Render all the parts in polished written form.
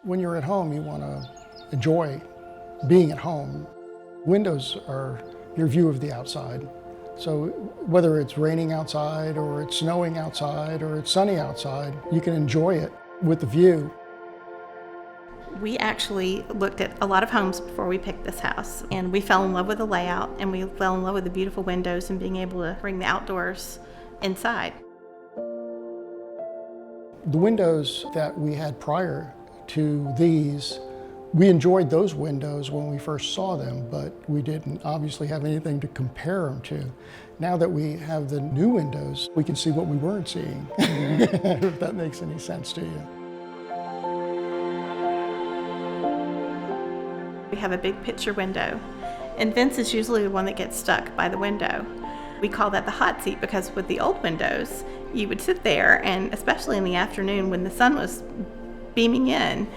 When you're at home, you want to enjoy being at home. Windows are your view of the outside. So whether it's raining outside or it's snowing outside or it's sunny outside, you can enjoy it with the view. We actually looked at a lot of homes before we picked this house, and we fell in love with the layout, and we fell in love with the beautiful windows and being able to bring the outdoors inside. The windows that we had prior to these, we enjoyed those windows when we first saw them, but we didn't obviously have anything to compare them to. Now that we have the new windows, we can see what we weren't seeing, if that makes any sense to you. We have a big picture window, and Vince is usually the one that gets stuck by the window. We call that the hot seat because with the old windows, you would sit there, and especially in the afternoon when the sun was beaming in,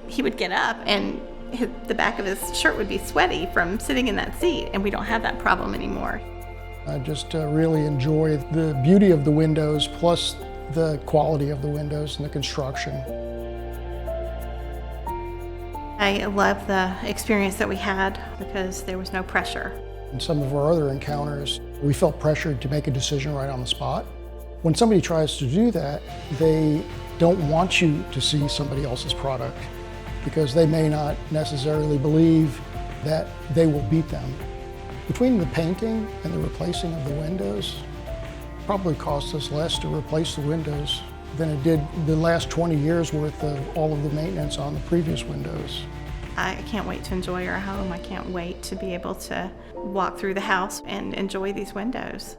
he would get up and the back of his shirt would be sweaty from sitting in that seat, and we don't have that problem anymore. I just really enjoy the beauty of the windows plus the quality of the windows and the construction. I love the experience that we had because there was no pressure. In some of our other encounters, we felt pressured to make a decision right on the spot. When somebody tries to do that, they don't want you to see somebody else's product because they may not necessarily believe that they will beat them. Between the painting and the replacing of the windows, probably cost us less to replace the windows than it did the last 20 years worth of all of the maintenance on the previous windows. I can't wait to enjoy our home. I can't wait to be able to walk through the house and enjoy these windows.